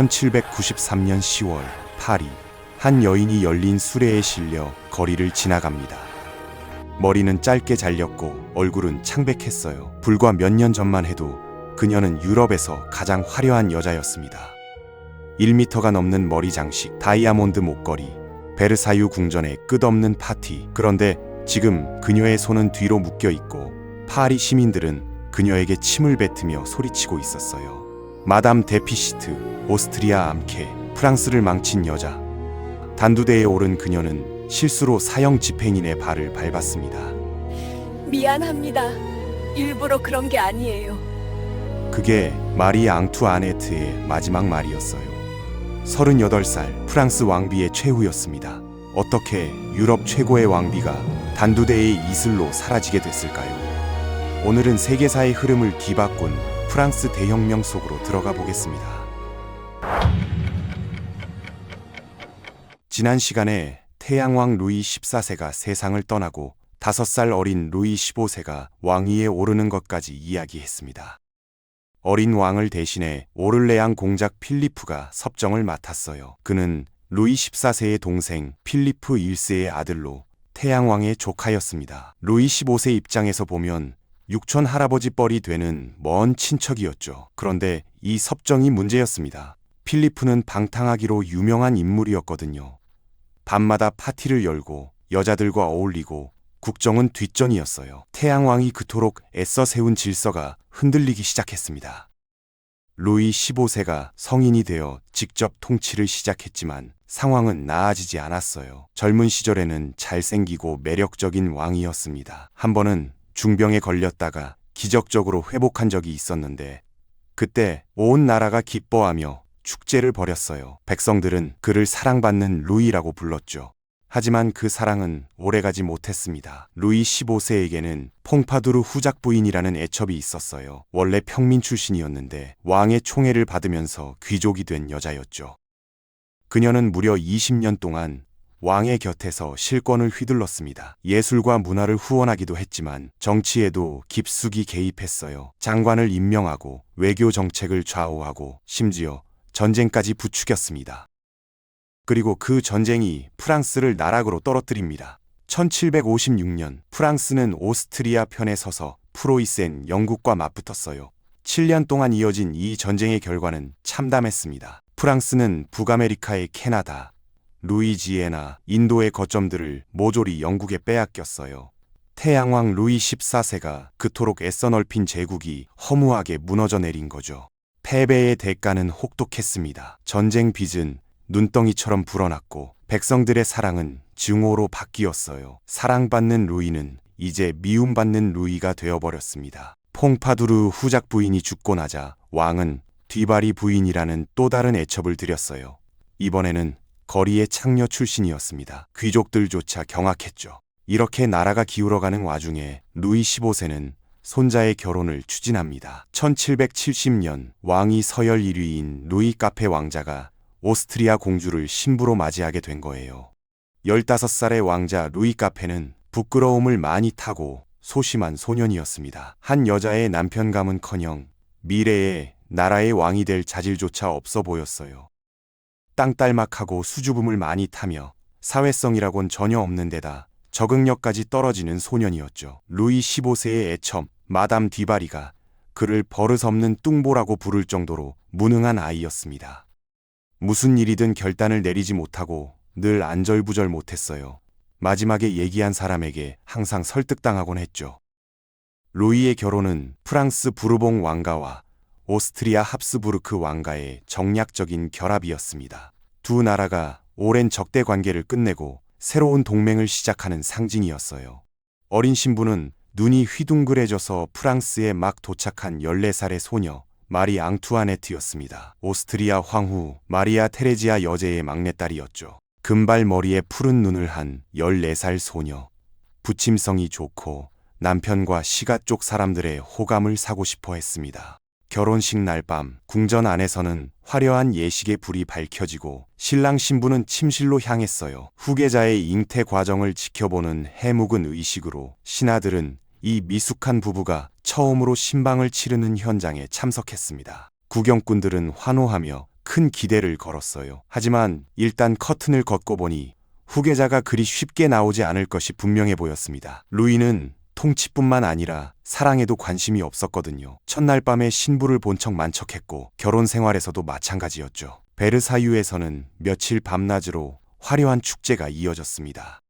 1793년 10월 파리, 한 여인이 열린 수레에 실려 거리를 지나갑니다. 머리는 짧게 잘렸고 얼굴은 창백했어요. 불과 몇 년 전만 해도 그녀는 유럽에서 가장 화려한 여자였습니다. 1미터가 넘는 머리 장식, 다이아몬드 목걸이, 베르사유 궁전의 끝없는 파티. 그런데 지금 그녀의 손은 뒤로 묶여 있고 파리 시민들은 그녀에게 침을 뱉으며 소리치고 있었어요. 마담 데피시트, 오스트리아 암캐, 프랑스를 망친 여자. 단두대에 오른 그녀는 실수로 사형 집행인의 발을 밟았습니다. 미안합니다. 일부러 그런 게 아니에요. 그게 마리 앙투아네트의 마지막 말이었어요. 38살 프랑스 왕비의 최후였습니다. 어떻게 유럽 최고의 왕비가 단두대의 이슬로 사라지게 됐을까요? 오늘은 세계사의 흐름을 뒤바꾼 프랑스 대혁명 속으로 들어가 보겠습니다. 지난 시간에 태양왕 루이 14세가 세상을 떠나고 5살 어린 루이 15세가 왕위에 오르는 것까지 이야기했습니다. 어린 왕을 대신해 오를레앙 공작 필리프가 섭정을 맡았어요. 그는 루이 14세의 동생 필리프 1세의 아들로 태양왕의 조카였습니다. 루이 15세 입장에서 보면 육촌 할아버지 뻘이 되는 먼 친척이었죠. 그런데 이 섭정이 문제였습니다. 필리프는 방탕하기로 유명한 인물이었거든요. 밤마다 파티를 열고 여자들과 어울리고 국정은 뒷전이었어요. 태양왕이 그토록 애써 세운 질서가 흔들리기 시작했습니다. 루이 15세가 성인이 되어 직접 통치를 시작했지만 상황은 나아지지 않았어요. 젊은 시절에는 잘생기고 매력적인 왕이었습니다. 한 번은 중병에 걸렸다가 기적적으로 회복한 적이 있었는데 그때 온 나라가 기뻐하며 축제를 벌였어요. 백성들은 그를 사랑받는 루이라고 불렀죠. 하지만 그 사랑은 오래가지 못했습니다. 루이 15세에게는 퐁파두르 후작 부인이라는 애첩이 있었어요. 원래 평민 출신이었는데 왕의 총애를 받으면서 귀족이 된 여자였죠. 그녀는 무려 20년 동안 왕의 곁에서 실권을 휘둘렀습니다. 예술과 문화를 후원하기도 했지만 정치에도 깊숙이 개입했어요. 장관을 임명하고 외교 정책을 좌우하고 심지어 전쟁까지 부추겼습니다. 그리고 그 전쟁이 프랑스를 나락으로 떨어뜨립니다. 1756년 프랑스는 오스트리아 편에 서서 프로이센 영국과 맞붙었어요. 7년 동안 이어진 이 전쟁의 결과는 참담했습니다. 프랑스는 북아메리카의 캐나다, 루이지애나, 인도의 거점들을 모조리 영국에 빼앗겼어요. 태양왕 루이 14세가 그토록 애써 넓힌 제국이 허무하게 무너져 내린 거죠. 패배의 대가는 혹독했습니다. 전쟁 빚은 눈덩이처럼 불어났고 백성들의 사랑은 증오로 바뀌었어요. 사랑받는 루이는 이제 미움받는 루이가 되어버렸습니다. 퐁파두르 후작 부인이 죽고 나자 왕은 뒤바리 부인이라는 또 다른 애첩을 들였어요. 이번에는 거리의 창녀 출신이었습니다. 귀족들조차 경악했죠. 이렇게 나라가 기울어가는 와중에 루이 15세는 손자의 결혼을 추진합니다. 1770년 왕위 서열 1위인 루이 카페 왕자가 오스트리아 공주를 신부로 맞이하게 된 거예요. 15살의 왕자 루이 카페는 부끄러움을 많이 타고 소심한 소년이었습니다. 한 여자의 남편감은커녕 미래에 나라의 왕이 될 자질조차 없어 보였어요. 땅딸막하고 수줍음을 많이 타며 사회성이라곤 전혀 없는 데다 적응력까지 떨어지는 소년이었죠. 루이 15세의 애첨 마담 뒤바리가 그를 버릇없는 뚱보라고 부를 정도로 무능한 아이였습니다. 무슨 일이든 결단을 내리지 못하고 늘 안절부절 못했어요. 마지막에 얘기한 사람에게 항상 설득당하곤 했죠. 루이의 결혼은 프랑스 부르봉 왕가와 오스트리아 합스부르크 왕가의 정략적인 결합이었습니다. 두 나라가 오랜 적대 관계를 끝내고 새로운 동맹을 시작하는 상징이었어요. 어린 신부는 눈이 휘둥그레져서 프랑스에 막 도착한 14살의 소녀 마리 앙투아네트였습니다. 오스트리아 황후 마리아 테레지아 여제의 막내딸이었죠. 금발 머리에 푸른 눈을 한 14살 소녀. 부침성이 좋고 남편과 시가 쪽 사람들의 호감을 사고 싶어 했습니다. 결혼식 날 밤 궁전 안에서는 화려한 예식의 불이 밝혀지고 신랑 신부는 침실로 향했어요. 후계자의 잉태 과정을 지켜보는 해묵은 의식으로 신하들은 이 미숙한 부부가 처음으로 신방을 치르는 현장에 참석했습니다. 구경꾼들은 환호하며 큰 기대를 걸었어요. 하지만 일단 커튼을 걷고 보니 후계자가 그리 쉽게 나오지 않을 것이 분명해 보였습니다. 루이는 통치뿐만 아니라 사랑에도 관심이 없었거든요. 첫날 밤에 신부를 본 척 만척했고 결혼 생활에서도 마찬가지였죠. 베르사유에서는 며칠 밤낮으로 화려한 축제가 이어졌습니다.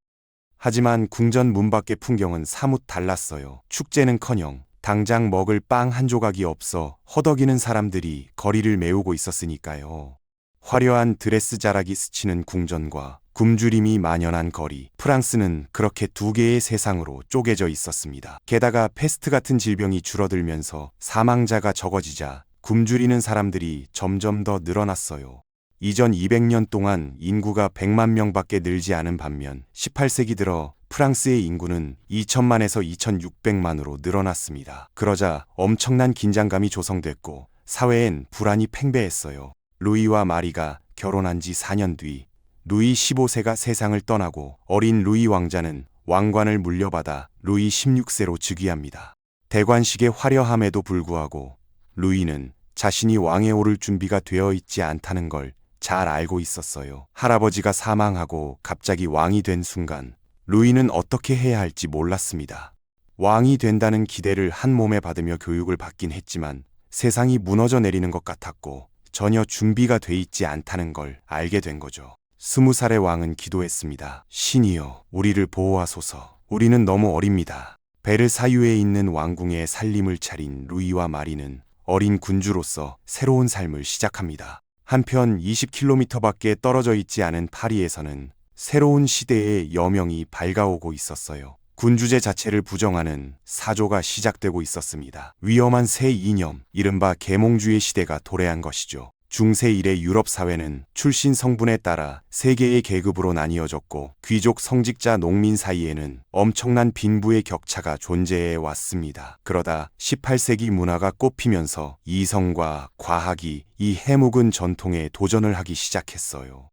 하지만 궁전 문 밖의 풍경은 사뭇 달랐어요. 축제는커녕 당장 먹을 빵 한 조각이 없어 허덕이는 사람들이 거리를 메우고 있었으니까요. 화려한 드레스 자락이 스치는 궁전과 굶주림이 만연한 거리, 프랑스는 그렇게 두 개의 세상으로 쪼개져 있었습니다. 게다가 패스트 같은 질병이 줄어들면서 사망자가 적어지자 굶주리는 사람들이 점점 더 늘어났어요. 이전 200년 동안 인구가 100만 명밖에 늘지 않은 반면 18세기 들어 프랑스의 인구는 2천만에서 2,600만으로 늘어났습니다. 그러자 엄청난 긴장감이 조성됐고 사회엔 불안이 팽배했어요. 루이와 마리가 결혼한 지 4년 뒤 루이 15세가 세상을 떠나고 어린 루이 왕자는 왕관을 물려받아 루이 16세로 즉위합니다. 대관식의 화려함에도 불구하고 루이는 자신이 왕에 오를 준비가 되어 있지 않다는 걸 잘 알고 있었어요. 할아버지가 사망하고 갑자기 왕이 된 순간 루이는 어떻게 해야 할지 몰랐습니다. 왕이 된다는 기대를 한 몸에 받으며 교육을 받긴 했지만 세상이 무너져 내리는 것 같았고 전혀 준비가 돼 있지 않다는 걸 알게 된 거죠. 20살의 왕은 기도했습니다. 신이여, 우리를 보호하소서. 우리는 너무 어립니다. 베르사유에 있는 왕궁에 살림을 차린 루이와 마리는 어린 군주로서 새로운 삶을 시작합니다. 한편 20km밖에 떨어져 있지 않은 파리에서는 새로운 시대의 여명이 밝아오고 있었어요. 군주제 자체를 부정하는 사조가 시작되고 있었습니다. 위험한 새 이념, 이른바 계몽주의 시대가 도래한 것이죠. 중세 이래 유럽 사회는 출신 성분에 따라 세 개의 계급으로 나뉘어졌고 귀족, 성직자, 농민 사이에는 엄청난 빈부의 격차가 존재해 왔습니다. 그러다 18세기 문화가 꽃피면서 이성과 과학이 이 해묵은 전통에 도전을 하기 시작했어요.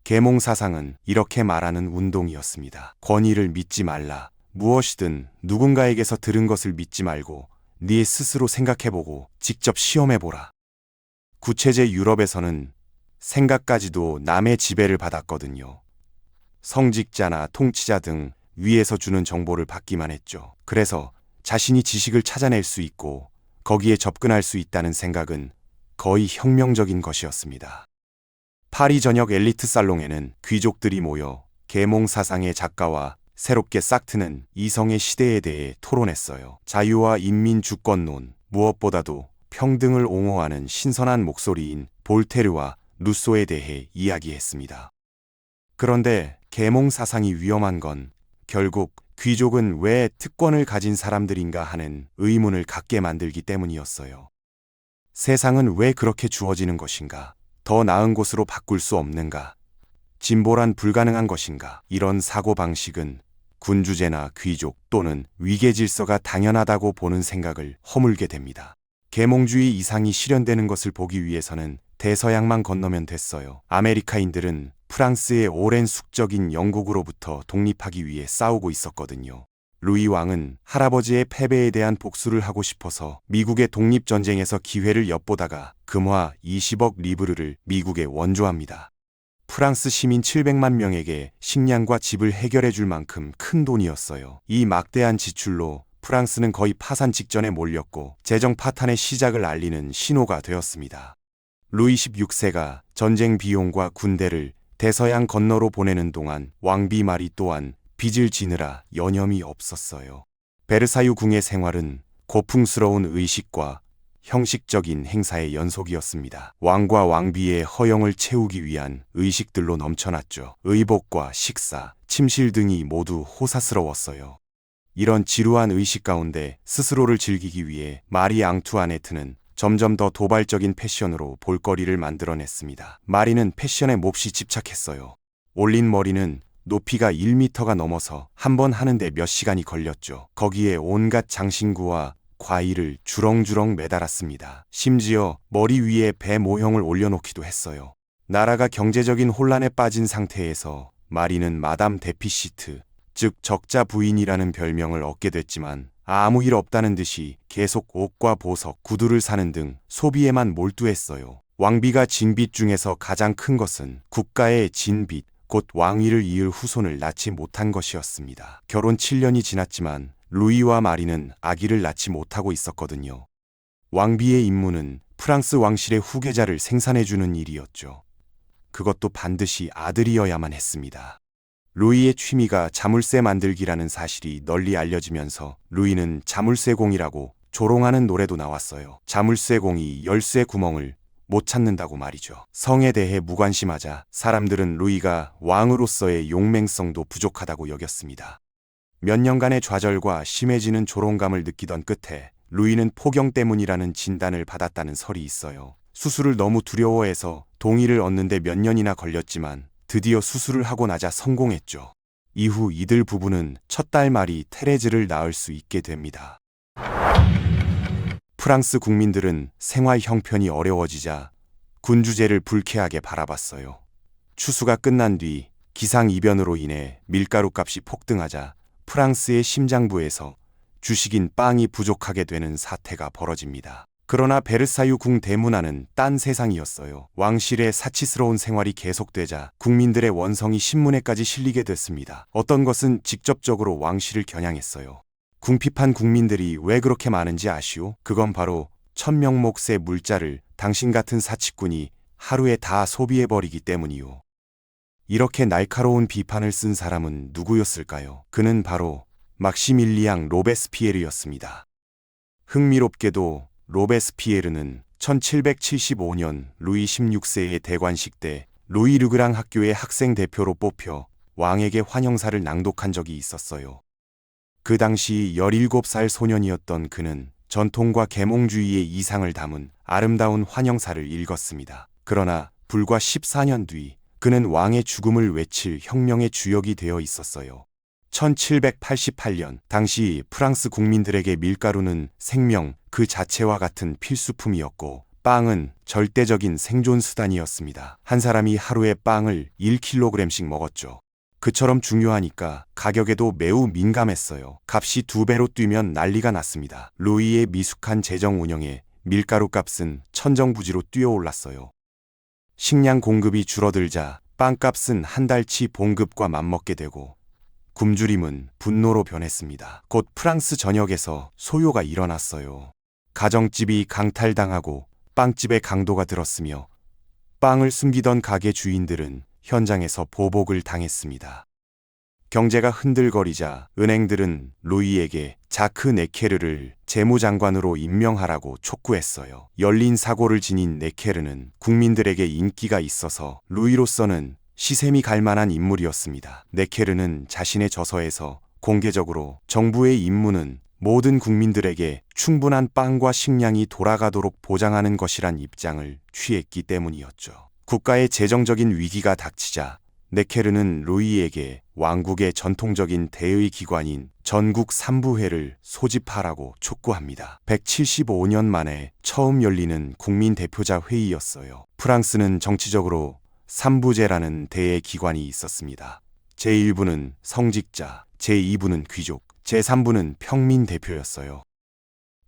계몽 사상은 이렇게 말하는 운동이었습니다. 권위를 믿지 말라. 무엇이든 누군가에게서 들은 것을 믿지 말고 네 스스로 생각해보고 직접 시험해보라. 구체제 유럽에서는 생각까지도 남의 지배를 받았거든요. 성직자나 통치자 등 위에서 주는 정보를 받기만 했죠. 그래서 자신이 지식을 찾아낼 수 있고 거기에 접근할 수 있다는 생각은 거의 혁명적인 것이었습니다. 파리 전역 엘리트 살롱에는 귀족들이 모여 계몽 사상의 작가와 새롭게 싹트는 이성의 시대에 대해 토론했어요. 자유와 인민 주권론, 무엇보다도 평등을 옹호하는 신선한 목소리인 볼테르와 루소에 대해 이야기했습니다. 그런데 계몽 사상이 위험한 건 결국 귀족은 왜 특권을 가진 사람들인가 하는 의문을 갖게 만들기 때문이었어요. 세상은 왜 그렇게 주어지는 것인가? 더 나은 곳으로 바꿀 수 없는가? 진보란 불가능한 것인가? 이런 사고방식은 군주제나 귀족 또는 위계 질서가 당연하다고 보는 생각을 허물게 됩니다. 계몽주의 이상이 실현되는 것을 보기 위해서는 대서양만 건너면 됐어요. 아메리카인들은 프랑스의 오랜 숙적인 영국으로부터 독립하기 위해 싸우고 있었거든요. 루이 왕은 할아버지의 패배에 대한 복수를 하고 싶어서 미국의 독립전쟁에서 기회를 엿보다가 금화 20억 리브르를 미국에 원조합니다. 프랑스 시민 700만 명에게 식량과 집을 해결해 줄 만큼 큰 돈이었어요. 이 막대한 지출로 프랑스는 거의 파산 직전에 몰렸고 재정 파탄의 시작을 알리는 신호가 되었습니다. 루이 16세가 전쟁 비용과 군대를 대서양 건너로 보내는 동안 왕비 마리 또한 빚을 지느라 여념이 없었어요. 베르사유 궁의 생활은 고풍스러운 의식과 형식적인 행사의 연속이었습니다. 왕과 왕비의 허영을 채우기 위한 의식들로 넘쳐났죠. 의복과 식사, 침실 등이 모두 호사스러웠어요. 이런 지루한 의식 가운데 스스로를 즐기기 위해 마리 앙투아네트는 점점 더 도발적인 패션으로 볼거리를 만들어냈습니다. 마리는 패션에 몹시 집착했어요. 올린 머리는 높이가 1m가 넘어서 한 번 하는데 몇 시간이 걸렸죠. 거기에 온갖 장신구와 과일을 주렁주렁 매달았습니다. 심지어 머리 위에 배 모형을 올려놓기도 했어요. 나라가 경제적인 혼란에 빠진 상태에서 마리는 마담 데피시트, 즉 적자 부인이라는 별명을 얻게 됐지만 아무 일 없다는 듯이 계속 옷과 보석, 구두를 사는 등 소비에만 몰두했어요. 왕비가 진 빚 중에서 가장 큰 것은 국가의 진 빚, 곧 왕위를 이을 후손을 낳지 못한 것이었습니다. 결혼 7년이 지났지만 루이와 마리는 아기를 낳지 못하고 있었거든요. 왕비의 임무는 프랑스 왕실의 후계자를 생산해주는 일이었죠. 그것도 반드시 아들이어야만 했습니다. 루이의 취미가 자물쇠 만들기라는 사실이 널리 알려지면서 루이는 자물쇠공이라고 조롱하는 노래도 나왔어요. 자물쇠공이 열쇠 구멍을 못 찾는다고 말이죠. 성에 대해 무관심하자 사람들은 루이가 왕으로서의 용맹성도 부족하다고 여겼습니다. 몇 년간의 좌절과 심해지는 조롱감을 느끼던 끝에 루이는 포경 때문이라는 진단을 받았다는 설이 있어요. 수술을 너무 두려워해서 동의를 얻는데 몇 년이나 걸렸지만 드디어 수술을 하고 나자 성공했죠. 이후 이들 부부는 첫 딸 마리 테레즈를 낳을 수 있게 됩니다. 프랑스 국민들은 생활 형편이 어려워지자 군주제를 불쾌하게 바라봤어요. 추수가 끝난 뒤 기상이변으로 인해 밀가루 값이 폭등하자 프랑스의 심장부에서 주식인 빵이 부족하게 되는 사태가 벌어집니다. 그러나 베르사유 궁 대문화는 딴 세상이었어요. 왕실의 사치스러운 생활이 계속되자 국민들의 원성이 신문에까지 실리게 됐습니다. 어떤 것은 직접적으로 왕실을 겨냥했어요. 궁핍한 국민들이 왜 그렇게 많은지 아시오? 그건 바로 1000명목의 물자를 당신 같은 사치꾼이 하루에 다 소비해버리기 때문이요. 이렇게 날카로운 비판을 쓴 사람은 누구였을까요? 그는 바로 막시밀리앙 로베스피에르였습니다. 흥미롭게도 로베스피에르는 1775년 루이 16세의 대관식 때 루이 르그랑 학교의 학생 대표로 뽑혀 왕에게 환영사를 낭독한 적이 있었어요. 그 당시 17살 소년이었던 그는 전통과 계몽주의의 이상을 담은 아름다운 환영사를 읽었습니다. 그러나 불과 14년 뒤 그는 왕의 죽음을 외칠 혁명의 주역이 되어 있었어요. 1788년 당시 프랑스 국민들에게 밀가루는 생명 그 자체와 같은 필수품이었고 빵은 절대적인 생존 수단이었습니다. 한 사람이 하루에 빵을 1kg씩 먹었죠. 그처럼 중요하니까 가격에도 매우 민감했어요. 값이 2배로 뛰면 난리가 났습니다. 루이의 미숙한 재정 운영에 밀가루 값은 천정부지로 뛰어올랐어요. 식량 공급이 줄어들자 빵값은 한 달치 봉급과 맞먹게 되고 굶주림은 분노로 변했습니다. 곧 프랑스 전역에서 소요가 일어났어요. 가정집이 강탈당하고 빵집에 강도가 들었으며 빵을 숨기던 가게 주인들은 현장에서 보복을 당했습니다. 경제가 흔들거리자 은행들은 루이에게 자크 네케르를 재무장관으로 임명하라고 촉구했어요. 열린 사고를 지닌 네케르는 국민들에게 인기가 있어서 루이로서는 시샘이 갈 만한 인물이었습니다. 네케르는 자신의 저서에서 공개적으로 정부의 임무는 모든 국민들에게 충분한 빵과 식량이 돌아가도록 보장하는 것이란 입장을 취했기 때문이었죠. 국가의 재정적인 위기가 닥치자 네케르는 루이에게 왕국의 전통적인 대의 기관인 전국 삼부회를 소집하라고 촉구합니다. 175년 만에 처음 열리는 국민 대표자 회의였어요. 프랑스는 정치적으로 삼부제라는 대의 기관이 있었습니다. 제1부는 성직자, 제2부는 귀족, 제3부는 평민 대표였어요.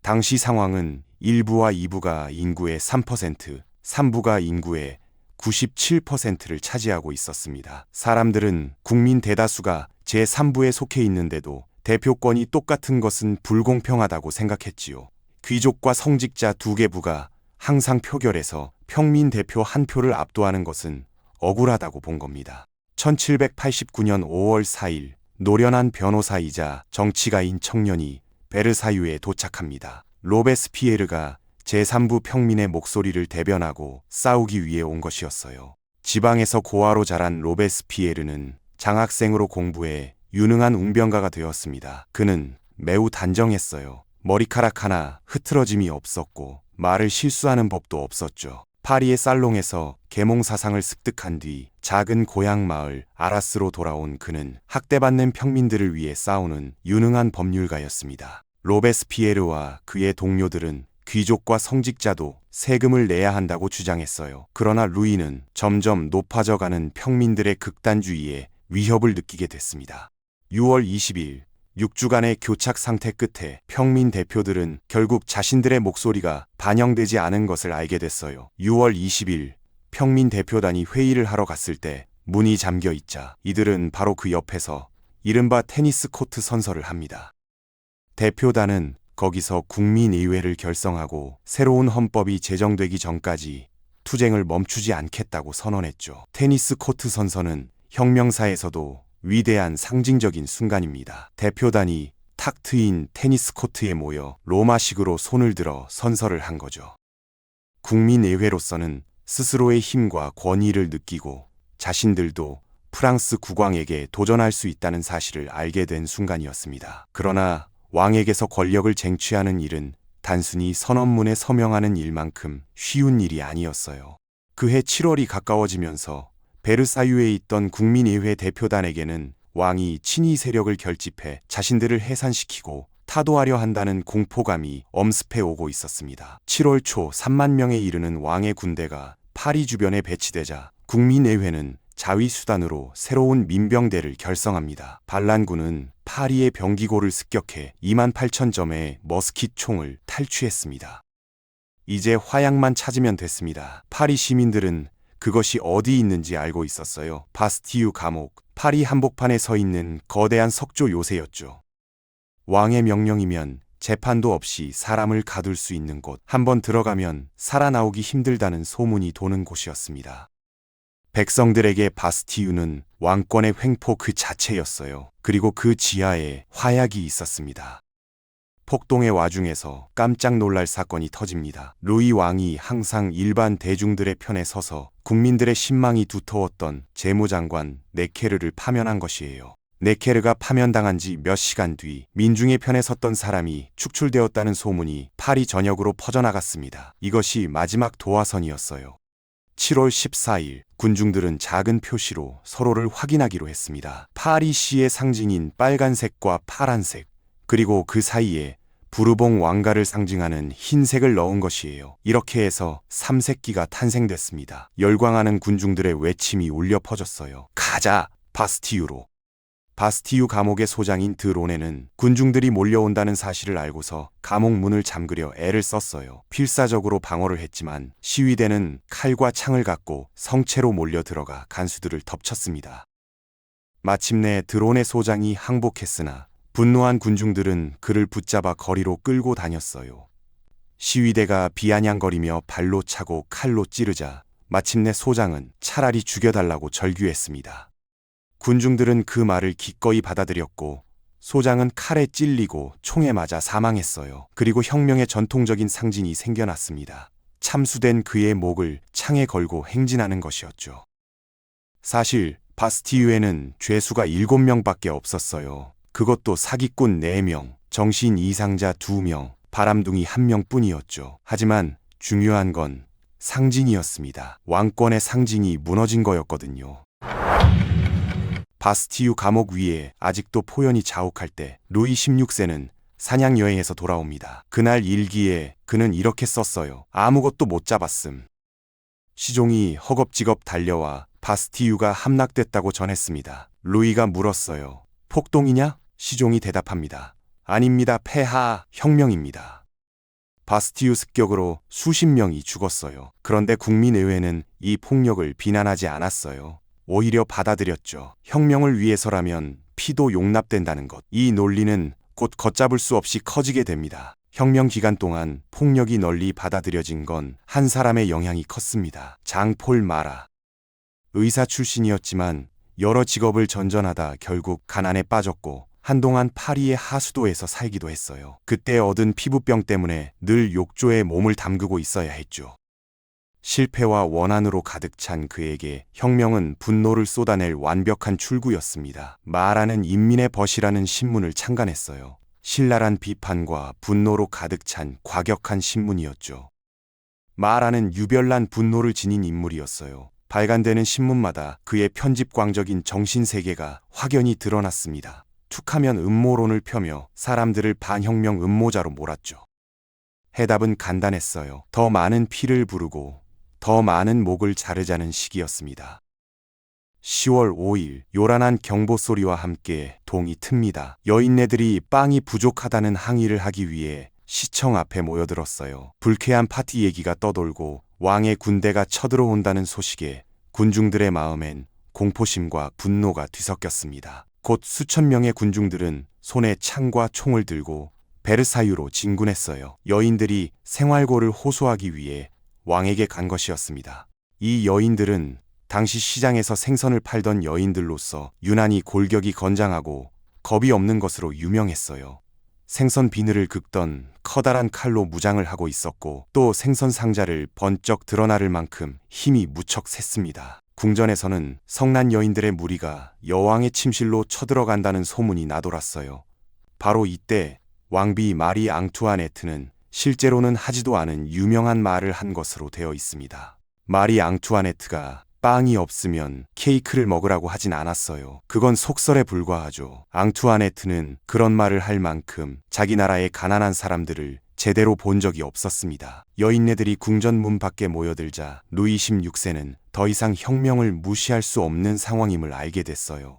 당시 상황은 1부와 2부가 인구의 3%, 3부가 인구의 97%를 차지하고 있었습니다. 사람들은 국민 대다수가 제3부에 속해 있는데도 대표권이 똑같은 것은 불공평하다고 생각했지요. 귀족과 성직자 두 개 부가 항상 표결에서 평민 대표 한 표를 압도하는 것은 억울하다고 본 겁니다. 1789년 5월 4일 노련한 변호사이자 정치가인 청년이 베르사유에 도착합니다. 로베스피에르가 제3부 평민의 목소리를 대변하고 싸우기 위해 온 것이었어요. 지방에서 고아로 자란 로베스피에르는 장학생으로 공부해 유능한 웅변가가 되었습니다. 그는 매우 단정했어요. 머리카락 하나 흐트러짐이 없었고 말을 실수하는 법도 없었죠. 파리의 살롱에서 계몽 사상을 습득한 뒤 작은 고향 마을 아라스로 돌아온 그는 학대받는 평민들을 위해 싸우는 유능한 법률가였습니다. 로베스피에르와 그의 동료들은 귀족과 성직자도 세금을 내야 한다고 주장했어요. 그러나 루이는 점점 높아져가는 평민들의 극단주의에 위협을 느끼게 됐습니다. 6월 20일 6주간의 교착 상태 끝에 평민 대표들은 결국 자신들의 목소리가 반영되지 않은 것을 알게 됐어요. 6월 20일 평민 대표단이 회의를 하러 갔을 때 문이 잠겨 있자 이들은 바로 그 옆에서 이른바 테니스 코트 선서를 합니다. 대표단은 거기서 국민의회를 결성하고 새로운 헌법이 제정되기 전까지 투쟁을 멈추지 않겠다고 선언했죠. 테니스 코트 선서는 혁명사에서도 위대한 상징적인 순간입니다. 대표단이 탁 트인 테니스 코트에 모여 로마식으로 손을 들어 선서를 한 거죠. 국민의회로서는 스스로의 힘과 권위를 느끼고 자신들도 프랑스 국왕에게 도전할 수 있다는 사실을 알게 된 순간이었습니다. 그러나 왕에게서 권력을 쟁취하는 일은 단순히 선언문에 서명하는 일만큼 쉬운 일이 아니었어요. 그해 7월이 가까워지면서 베르사유에 있던 국민의회 대표단에게는 왕이 친위 세력을 결집해 자신들을 해산시키고 타도하려 한다는 공포감이 엄습해 오고 있었습니다. 7월 초 3만 명에 이르는 왕의 군대가 파리 주변에 배치되자 국민의회는 자위수단으로 새로운 민병대를 결성합니다. 반란군은 파리의 병기고를 습격해 2만 8천 점의 머스킷 총을 탈취했습니다. 이제 화약만 찾으면 됐습니다. 파리 시민들은 그것이 어디 있는지 알고 있었어요. 바스티유 감옥, 파리 한복판에 서 있는 거대한 석조 요새였죠. 왕의 명령이면 재판도 없이 사람을 가둘 수 있는 곳, 한번 들어가면 살아나오기 힘들다는 소문이 도는 곳이었습니다. 백성들에게 바스티유는 왕권의 횡포 그 자체였어요. 그리고 그 지하에 화약이 있었습니다. 폭동의 와중에서 깜짝 놀랄 사건이 터집니다. 루이 왕이 항상 일반 대중들의 편에 서서 국민들의 신망이 두터웠던 재무장관 네케르를 파면한 것이에요. 네케르가 파면당한 지 몇 시간 뒤 민중의 편에 섰던 사람이 축출되었다는 소문이 파리 전역으로 퍼져나갔습니다. 이것이 마지막 도화선이었어요. 7월 14일 군중들은 작은 표시로 서로를 확인하기로 했습니다. 파리시의 상징인 빨간색과 파란색, 그리고 그 사이에 부르봉 왕가를 상징하는 흰색을 넣은 것이에요. 이렇게 해서 삼색기가 탄생됐습니다. 열광하는 군중들의 외침이 울려 퍼졌어요. 가자, 바스티유로. 바스티유 감옥의 소장인 드로네는 군중들이 몰려온다는 사실을 알고서 감옥 문을 잠그려 애를 썼어요. 필사적으로 방어를 했지만 시위대는 칼과 창을 갖고 성채로 몰려 들어가 간수들을 덮쳤습니다. 마침내 드로네 소장이 항복했으나 분노한 군중들은 그를 붙잡아 거리로 끌고 다녔어요. 시위대가 비아냥거리며 발로 차고 칼로 찌르자 마침내 소장은 차라리 죽여달라고 절규했습니다. 군중들은 그 말을 기꺼이 받아들였고 소장은 칼에 찔리고 총에 맞아 사망했어요. 그리고 혁명의 전통적인 상징이 생겨났습니다. 참수된 그의 목을 창에 걸고 행진하는 것이었죠. 사실 바스티유에는 죄수가 7명밖에 없었어요. 그것도 사기꾼 4명, 정신 이상자 2명, 바람둥이 1명뿐이었죠. 하지만 중요한 건 상징이었습니다. 왕권의 상징이 무너진 거였거든요. 바스티유 감옥 위에 아직도 포연이 자욱할 때 루이 16세는 사냥 여행에서 돌아옵니다. 그날 일기에 그는 이렇게 썼어요. 아무것도 못 잡았음. 시종이 허겁지겁 달려와 바스티유가 함락됐다고 전했습니다. 루이가 물었어요. 폭동이냐? 시종이 대답합니다. 아닙니다. 폐하, 혁명입니다. 바스티유 습격으로 수십 명이 죽었어요. 그런데 국민의회는 이 폭력을 비난하지 않았어요. 오히려 받아들였죠. 혁명을 위해서라면 피도 용납된다는 것. 이 논리는 곧 걷잡을 수 없이 커지게 됩니다. 혁명 기간 동안 폭력이 널리 받아들여진 건 한 사람의 영향이 컸습니다. 장폴 마라. 의사 출신이었지만 여러 직업을 전전하다 결국 가난에 빠졌고 한동안 파리의 하수도에서 살기도 했어요. 그때 얻은 피부병 때문에 늘 욕조에 몸을 담그고 있어야 했죠. 실패와 원한으로 가득 찬 그에게 혁명은 분노를 쏟아낼 완벽한 출구였습니다. 마라는 인민의 벗이라는 신문을 창간했어요. 신랄한 비판과 분노로 가득 찬 과격한 신문이었죠. 마라는 유별난 분노를 지닌 인물이었어요. 발간되는 신문마다 그의 편집광적인 정신세계가 확연히 드러났습니다. 툭하면 음모론을 펴며 사람들을 반혁명 음모자로 몰았죠. 해답은 간단했어요. 더 많은 피를 부르고 더 많은 목을 자르자는 식이었습니다. 10월 5일 요란한 경보 소리와 함께 동이 틉니다. 여인네들이 빵이 부족하다는 항의를 하기 위해 시청 앞에 모여들었어요. 불쾌한 파티 얘기가 떠돌고 왕의 군대가 쳐들어온다는 소식에 군중들의 마음엔 공포심과 분노가 뒤섞였습니다. 곧 수천 명의 군중들은 손에 창과 총을 들고 베르사유로 진군했어요. 여인들이 생활고를 호소하기 위해 왕에게 간 것이었습니다. 이 여인들은 당시 시장에서 생선을 팔던 여인들로서 유난히 골격이 건장하고 겁이 없는 것으로 유명했어요. 생선 비늘을 긁던 커다란 칼로 무장을 하고 있었고 또 생선 상자를 번쩍 드러나를 만큼 힘이 무척 셌습니다. 궁전에서는 성난 여인들의 무리가 여왕의 침실로 쳐들어간다는 소문이 나돌았어요. 바로 이때 왕비 마리 앙투아네트는 실제로는 하지도 않은 유명한 말을 한 것으로 되어 있습니다. 마리 앙투아네트가 빵이 없으면 케이크를 먹으라고 하진 않았어요. 그건 속설에 불과하죠. 앙투아네트는 그런 말을 할 만큼 자기 나라의 가난한 사람들을 제대로 본 적이 없었습니다. 여인네들이 궁전 문 밖에 모여들자 루이 16세는 더 이상 혁명을 무시할 수 없는 상황임을 알게 됐어요.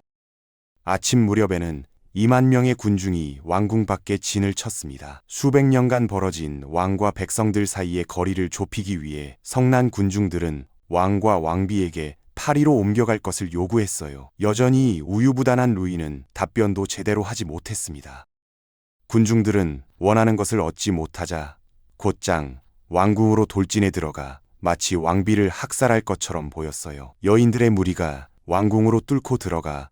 아침 무렵에는 2만 명의 군중이 왕궁 밖에 진을 쳤습니다. 수백 년간 벌어진 왕과 백성들 사이의 거리를 좁히기 위해 성난 군중들은 왕과 왕비에게 파리로 옮겨갈 것을 요구했어요. 여전히 우유부단한 루이는 답변도 제대로 하지 못했습니다. 군중들은 원하는 것을 얻지 못하자 곧장 왕궁으로 돌진해 들어가 마치 왕비를 학살할 것처럼 보였어요. 여인들의 무리가 왕궁으로 뚫고 들어가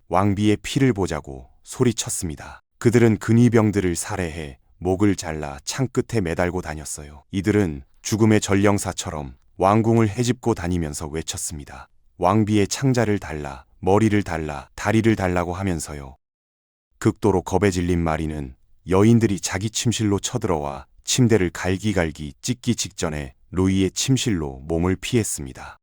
왕비의 피를 보자고 소리쳤습니다. 그들은 근위병들을 살해해 목을 잘라 창끝에 매달고 다녔어요. 이들은 죽음의 전령사처럼 왕궁을 헤집고 다니면서 외쳤습니다. 왕비의 창자를 달라, 머리를 달라, 다리를 달라고 하면서요. 극도로 겁에 질린 마리는 여인들이 자기 침실로 쳐들어와 침대를 갈기갈기 찢기 직전에 루이의 침실로 몸을 피했습니다.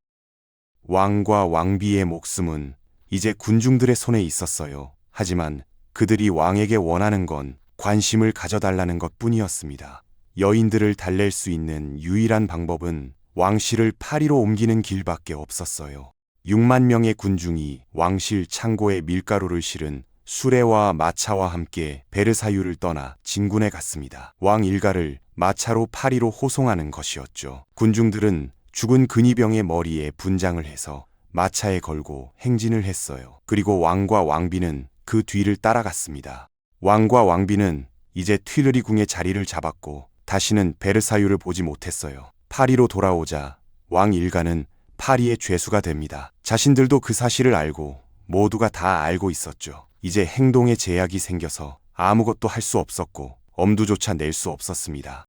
왕과 왕비의 목숨은 이제 군중들의 손에 있었어요. 하지만 그들이 왕에게 원하는 건 관심을 가져달라는 것뿐이었습니다. 여인들을 달랠 수 있는 유일한 방법은 왕실을 파리로 옮기는 길밖에 없었어요. 6만 명의 군중이 왕실 창고에 밀가루를 실은 수레와 마차와 함께 베르사유를 떠나 진군에 갔습니다. 왕 일가를 마차로 파리로 호송하는 것이었죠. 군중들은 죽은 근위병의 머리에 분장을 해서 마차에 걸고 행진을 했어요. 그리고 왕과 왕비는 그 뒤를 따라갔습니다. 왕과 왕비는 이제 튀르리 궁의 자리를 잡았고 다시는 베르사유를 보지 못했어요. 파리로 돌아오자 왕 일가는 파리의 죄수가 됩니다. 자신들도 그 사실을 알고 모두가 다 알고 있었죠. 이제 행동에 제약이 생겨서 아무것도 할 수 없었고 엄두조차 낼 수 없었습니다.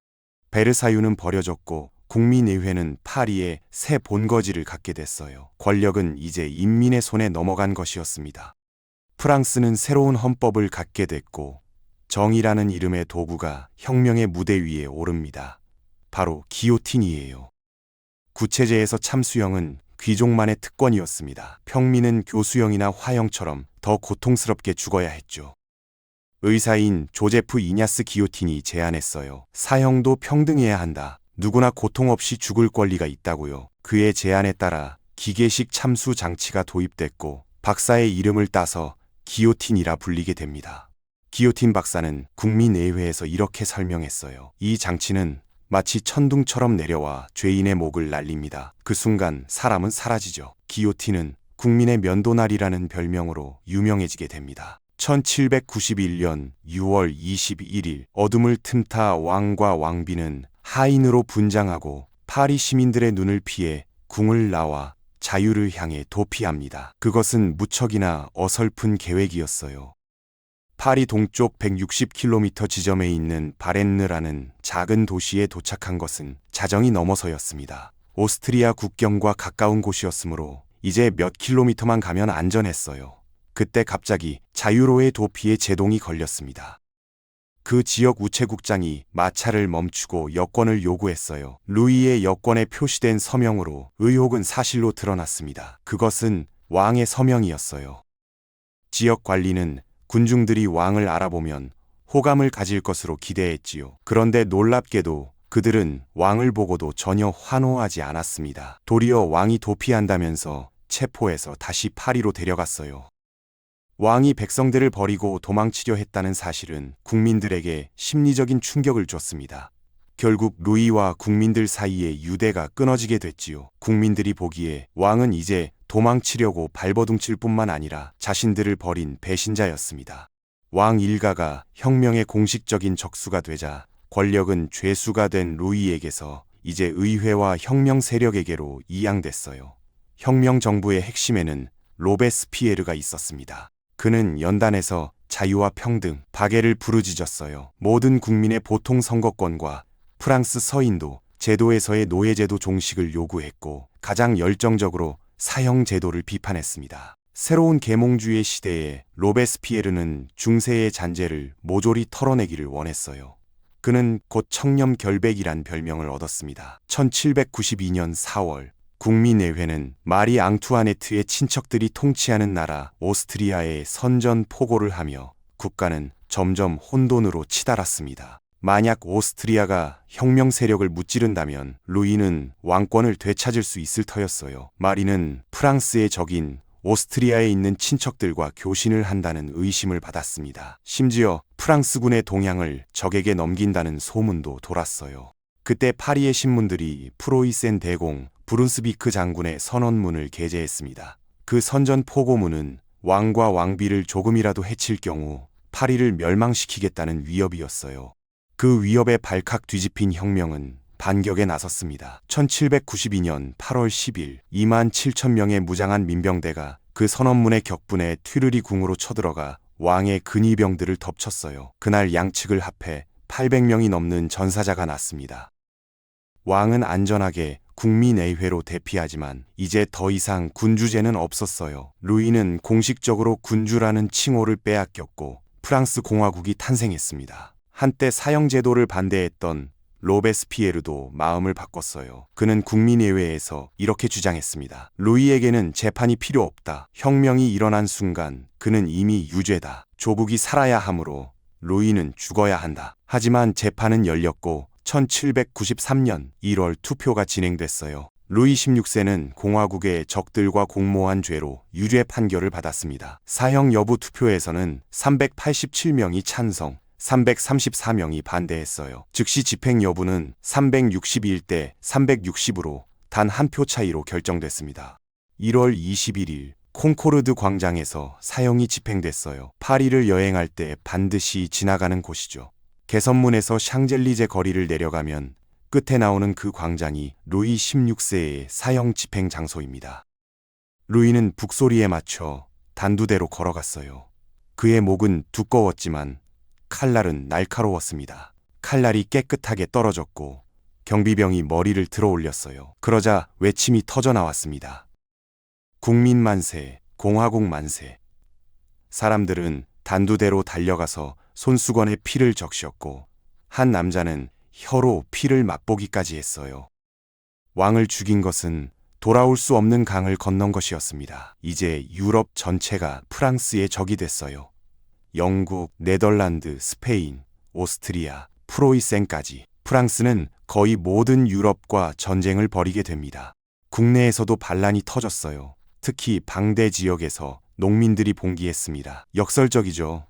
베르사유는 버려졌고 국민의회는 파리에 새 본거지를 갖게 됐어요. 권력은 이제 인민의 손에 넘어간 것이었습니다. 프랑스는 새로운 헌법을 갖게 됐고 정의라는 이름의 도구가 혁명의 무대 위에 오릅니다. 바로 기요틴이에요. 구체제에서 참수형은 귀족만의 특권이었습니다. 평민은 교수형이나 화형처럼 더 고통스럽게 죽어야 했죠. 의사인 조제프 이냐스 기요틴이 제안했어요. 사형도 평등해야 한다. 누구나 고통 없이 죽을 권리가 있다고요. 그의 제안에 따라 기계식 참수 장치가 도입됐고 박사의 이름을 따서 기요틴이라 불리게 됩니다. 기요틴 박사는 국민의회에서 이렇게 설명했어요. 이 장치는 마치 천둥처럼 내려와 죄인의 목을 날립니다. 그 순간 사람은 사라지죠. 기요틴은 국민의 면도날이라는 별명으로 유명해지게 됩니다. 1791년 6월 21일 어둠을 틈타 왕과 왕비는 하인으로 분장하고 파리 시민들의 눈을 피해 궁을 나와 자유를 향해 도피합니다. 그것은 무척이나 어설픈 계획이었어요. 파리 동쪽 160km 지점에 있는 바렌느라는 작은 도시에 도착한 것은 자정이 넘어서였습니다. 오스트리아 국경과 가까운 곳이었으므로 이제 몇 킬로미터만 가면 안전했어요. 그때 갑자기 자유로의 도피에 제동이 걸렸습니다. 그 지역 우체국장이 마차를 멈추고 여권을 요구했어요. 루이의 여권에 표시된 서명으로 의혹은 사실로 드러났습니다. 그것은 왕의 서명이었어요. 지역 관리는 군중들이 왕을 알아보면 호감을 가질 것으로 기대했지요. 그런데 놀랍게도 그들은 왕을 보고도 전혀 환호하지 않았습니다. 도리어 왕이 도피한다면서 체포해서 다시 파리로 데려갔어요. 왕이 백성들을 버리고 도망치려 했다는 사실은 국민들에게 심리적인 충격을 줬습니다. 결국 루이와 국민들 사이에 유대가 끊어지게 됐지요. 국민들이 보기에 왕은 이제 도망치려고 발버둥칠 뿐만 아니라 자신들을 버린 배신자였습니다. 왕 일가가 혁명의 공식적인 적수가 되자 권력은 죄수가 된 루이에게서 이제 의회와 혁명 세력에게로 이양됐어요. 혁명 정부의 핵심에는 로베스피에르가 있었습니다. 그는 연단에서 자유와 평등, 박애를 부르짖었어요. 모든 국민의 보통 선거권과 프랑스 서인도 제도에서의 노예제도 종식을 요구했고 가장 열정적으로 사형 제도를 비판했습니다. 새로운 계몽주의 시대에 로베스피에르는 중세의 잔재를 모조리 털어내기를 원했어요. 그는 곧 청렴결백이란 별명을 얻었습니다. 1792년 4월 국민의회는 마리 앙투아네트의 친척들이 통치하는 나라 오스트리아에 선전 포고를 하며 국가는 점점 혼돈으로 치달았습니다. 만약 오스트리아가 혁명 세력을 무찌른다면 루이는 왕권을 되찾을 수 있을 터였어요. 마리는 프랑스의 적인 오스트리아에 있는 친척들과 교신을 한다는 의심을 받았습니다. 심지어 프랑스군의 동향을 적에게 넘긴다는 소문도 돌았어요. 그때 파리의 신문들이 프로이센 대공 브룬스비크 장군의 선언문을 게재했습니다. 그 선전 포고문은 왕과 왕비를 조금이라도 해칠 경우 파리를 멸망시키겠다는 위협이었어요. 그 위협에 발칵 뒤집힌 혁명은 반격에 나섰습니다. 1792년 8월 10일 2만 7천 명의 무장한 민병대가 그 선언문의 격분에 튜르리 궁으로 쳐들어가 왕의 근위병들을 덮쳤어요. 그날 양측을 합해 800명이 넘는 전사자가 났습니다. 왕은 안전하게 국민의회로 대피하지만 이제 더 이상 군주제는 없었어요. 루이는 공식적으로 군주라는 칭호를 빼앗겼고 프랑스 공화국이 탄생했습니다. 한때 사형제도를 반대했던 로베스피에르도 마음을 바꿨어요. 그는 국민의회에서 이렇게 주장했습니다. 루이에게는 재판이 필요 없다. 혁명이 일어난 순간 그는 이미 유죄다. 조국이 살아야 하므로 루이는 죽어야 한다. 하지만 재판은 열렸고 1793년 1월 투표가 진행됐어요. 루이 16세는 공화국의 적들과 공모한 죄로 유죄 판결을 받았습니다. 사형 여부 투표에서는 387명이 찬성, 334명이 반대했어요. 즉시 집행 여부는 361대 360으로 단 한 표 차이로 결정됐습니다. 1월 21일 콩코르드 광장에서 사형이 집행됐어요. 파리를 여행할 때 반드시 지나가는 곳이죠. 개선문에서 샹젤리제 거리를 내려가면 끝에 나오는 그 광장이 루이 16세의 사형 집행 장소입니다. 루이는 북소리에 맞춰 단두대로 걸어갔어요. 그의 목은 두꺼웠지만 칼날은 날카로웠습니다. 칼날이 깨끗하게 떨어졌고 경비병이 머리를 들어 올렸어요. 그러자 외침이 터져 나왔습니다. 국민 만세, 공화국 만세. 사람들은 단두대로 달려가서 손수건에 피를 적셨고 한 남자는 혀로 피를 맛보기까지 했어요. 왕을 죽인 것은 돌아올 수 없는 강을 건넌 것이었습니다. 이제 유럽 전체가 프랑스의 적이 됐어요. 영국, 네덜란드, 스페인, 오스트리아, 프로이센까지 프랑스는 거의 모든 유럽과 전쟁을 벌이게 됩니다. 국내에서도 반란이 터졌어요. 특히 방대 지역에서 농민들이 봉기했습니다. 역설적이죠.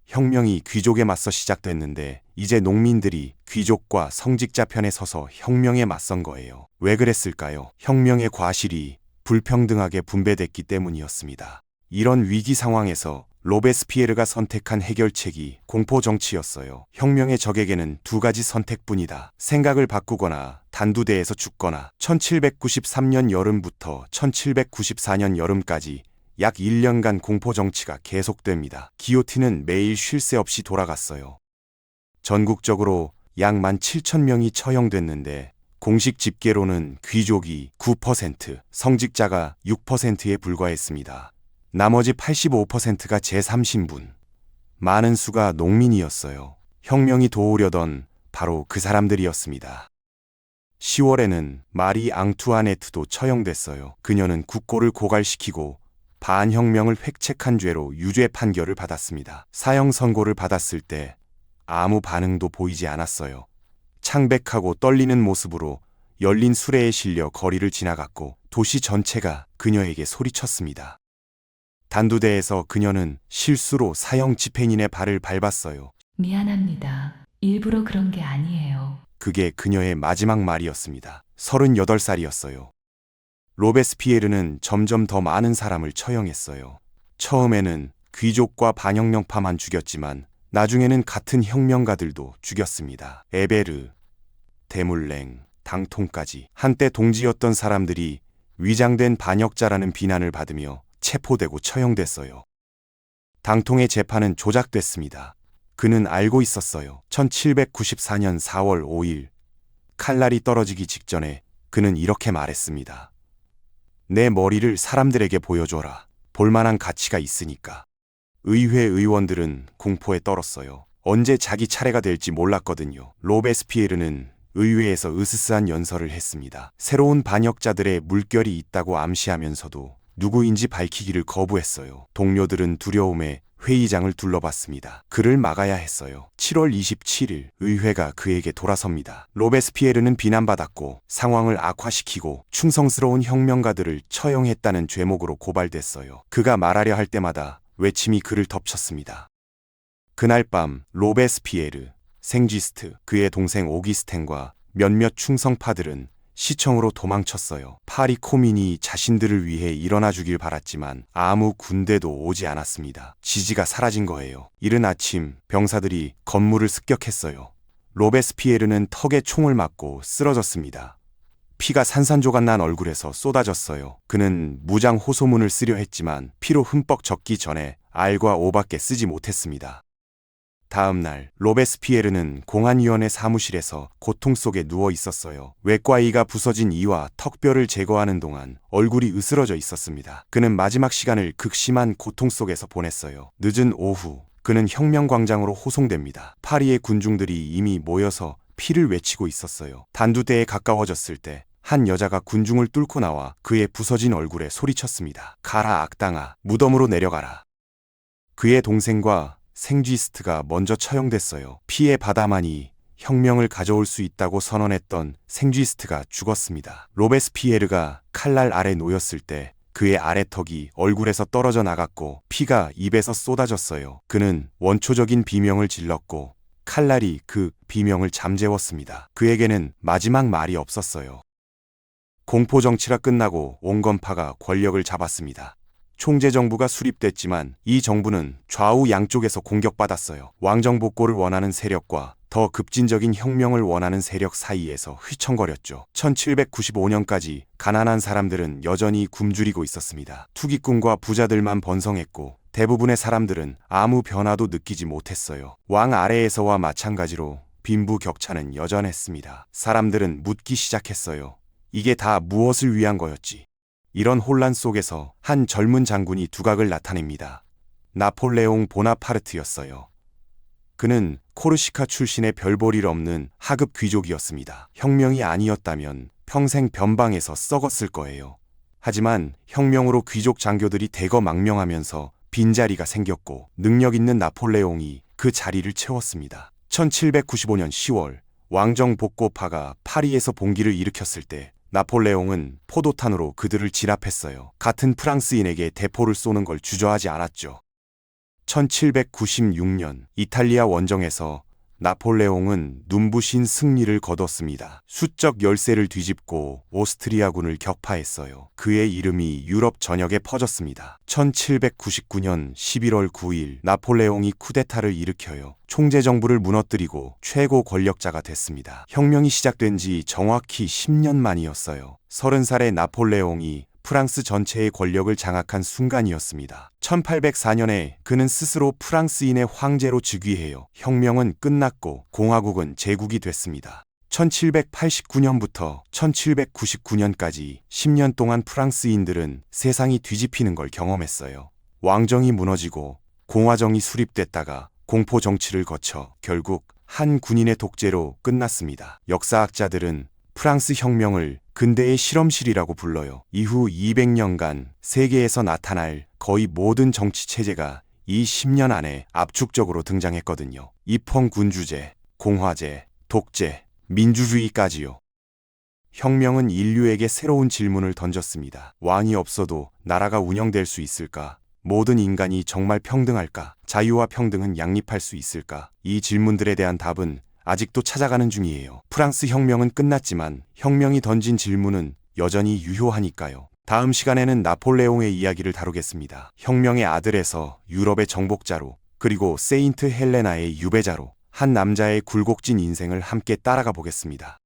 혁명이 귀족에 맞서 시작됐는데 이제 농민들이 귀족과 성직자 편에 서서 혁명에 맞선 거예요. 왜 그랬을까요? 혁명의 과실이 불평등하게 분배됐기 때문이었습니다. 이런 위기 상황에서 로베스피에르가 선택한 해결책이 공포정치였어요. 혁명의 적에게는 두 가지 선택뿐이다. 생각을 바꾸거나 단두대에서 죽거나. 1793년 여름부터 1794년 여름까지 약 1년간 공포정치가 계속됩니다. 기요틴은 매일 쉴 새 없이 돌아갔어요. 전국적으로 약 17,000명이 처형됐는데 공식 집계로는 귀족이 9%, 성직자가 6%에 불과했습니다. 나머지 85%가 제3신분, 많은 수가 농민이었어요. 혁명이 도우려던 바로 그 사람들이었습니다. 10월에는 마리 앙투아네트도 처형됐어요. 그녀는 국고를 고갈시키고 반혁명을 획책한 죄로 유죄 판결을 받았습니다. 사형 선고를 받았을 때 아무 반응도 보이지 않았어요. 창백하고 떨리는 모습으로 열린 수레에 실려 거리를 지나갔고 도시 전체가 그녀에게 소리쳤습니다. 단두대에서 그녀는 실수로 사형 집행인의 발을 밟았어요. 미안합니다. 일부러 그런 게 아니에요. 그게 그녀의 마지막 말이었습니다. 38살이었어요. 로베스피에르는 점점 더 많은 사람을 처형했어요. 처음에는 귀족과 반혁명파만 죽였지만 나중에는 같은 혁명가들도 죽였습니다. 에베르, 데물랭, 당통까지 한때 동지였던 사람들이 위장된 반역자라는 비난을 받으며 체포되고 처형됐어요. 당통의 재판은 조작됐습니다. 그는 알고 있었어요. 1794년 4월 5일 칼날이 떨어지기 직전에 그는 이렇게 말했습니다. 내 머리를 사람들에게 보여줘라. 볼만한 가치가 있으니까. 의회 의원들은 공포에 떨었어요. 언제 자기 차례가 될지 몰랐거든요. 로베스피에르는 의회에서 으스스한 연설을 했습니다. 새로운 반역자들의 물결이 있다고 암시하면서도 누구인지 밝히기를 거부했어요. 동료들은 두려움에 회의장을 둘러봤습니다. 그를 막아야 했어요. 7월 27일 의회가 그에게 돌아섭니다. 로베스피에르는 비난받았고 상황을 악화시키고 충성스러운 혁명가들을 처형했다는 죄목으로 고발됐어요. 그가 말하려 할 때마다 외침이 그를 덮쳤습니다. 그날 밤 로베스피에르, 생쥐스트, 그의 동생 오기스텐과 몇몇 충성파들은 시청으로 도망쳤어요. 파리 코민이 자신들을 위해 일어나 주길 바랐지만 아무 군대도 오지 않았습니다. 지지가 사라진 거예요. 이른 아침 병사들이 건물을 습격했어요. 로베스피에르는 턱에 총을 맞고 쓰러졌습니다. 피가 산산조각 난 얼굴에서 쏟아졌어요. 그는 무장 호소문을 쓰려 했지만 피로 흠뻑 젖기 전에 R과 O밖에 쓰지 못했습니다. 다음 날 로베스피에르는 공안위원회 사무실에서 고통 속에 누워 있었어요. 외과 이가 부서진 이와 턱뼈를 제거하는 동안 얼굴이 으스러져 있었습니다. 그는 마지막 시간을 극심한 고통 속에서 보냈어요. 늦은 오후 그는 혁명광장으로 호송됩니다. 파리의 군중들이 이미 모여서 피를 외치고 있었어요. 단두대에 가까워졌을 때 한 여자가 군중을 뚫고 나와 그의 부서진 얼굴에 소리쳤습니다. 가라 악당아, 무덤으로 내려가라. 그의 동생과 생쥐스트가 먼저 처형됐어요. 피의 바다만이 혁명을 가져올 수 있다고 선언했던 생쥐스트가 죽었습니다. 로베스피에르가 칼날 아래 놓였을 때 그의 아래턱이 얼굴에서 떨어져 나갔고 피가 입에서 쏟아졌어요. 그는 원초적인 비명을 질렀고 칼날이 그 비명을 잠재웠습니다. 그에게는 마지막 말이 없었어요. 공포정치가 끝나고 온건파가 권력을 잡았습니다. 총재정부가 수립됐지만 이 정부는 좌우 양쪽에서 공격받았어요. 왕정복고를 원하는 세력과 더 급진적인 혁명을 원하는 세력 사이에서 휘청거렸죠. 1795년까지 가난한 사람들은 여전히 굶주리고 있었습니다. 투기꾼과 부자들만 번성했고 대부분의 사람들은 아무 변화도 느끼지 못했어요. 왕 아래에서와 마찬가지로 빈부격차는 여전했습니다. 사람들은 묻기 시작했어요. 이게 다 무엇을 위한 거였지? 이런 혼란 속에서 한 젊은 장군이 두각을 나타냅니다. 나폴레옹 보나파르트였어요. 그는 코르시카 출신의 별 볼 일 없는 하급 귀족이었습니다. 혁명이 아니었다면 평생 변방에서 썩었을 거예요. 하지만 혁명으로 귀족 장교들이 대거 망명하면서 빈자리가 생겼고 능력 있는 나폴레옹이 그 자리를 채웠습니다. 1795년 10월 왕정 복고파가 파리에서 봉기를 일으켰을 때 나폴레옹은 포도탄으로 그들을 진압했어요. 같은 프랑스인에게 대포를 쏘는 걸 주저하지 않았죠. 1796년 이탈리아 원정에서 나폴레옹은 눈부신 승리를 거뒀습니다. 수적 열세를 뒤집고 오스트리아군을 격파했어요. 그의 이름이 유럽 전역에 퍼졌습니다. 1799년 11월 9일 나폴레옹이 쿠데타를 일으켜요. 총재정부를 무너뜨리고 최고 권력자가 됐습니다. 혁명이 시작된 지 정확히 10년 만이었어요. 30살의 나폴레옹이 프랑스 전체의 권력을 장악한 순간이었습니다. 1804년에 그는 스스로 프랑스인의 황제로 즉위해요. 혁명은 끝났고 공화국은 제국이 됐습니다. 1789년부터 1799년까지 10년 동안 프랑스인들은 세상이 뒤집히는 걸 경험했어요. 왕정이 무너지고 공화정이 수립됐다가 공포 정치를 거쳐 결국 한 군인의 독재로 끝났습니다. 역사학자들은 프랑스 혁명을 근대의 실험실이라고 불러요. 이후 200년간 세계에서 나타날 거의 모든 정치 체제가 이 10년 안에 압축적으로 등장했거든요. 입헌군주제, 공화제, 독재, 민주주의까지요. 혁명은 인류에게 새로운 질문을 던졌습니다. 왕이 없어도 나라가 운영될 수 있을까? 모든 인간이 정말 평등할까? 자유와 평등은 양립할 수 있을까? 이 질문들에 대한 답은 아직도 찾아가는 중이에요. 프랑스 혁명은 끝났지만 혁명이 던진 질문은 여전히 유효하니까요. 다음 시간에는 나폴레옹의 이야기를 다루겠습니다. 혁명의 아들에서 유럽의 정복자로, 그리고 세인트 헬레나의 유배자로 한 남자의 굴곡진 인생을 함께 따라가 보겠습니다.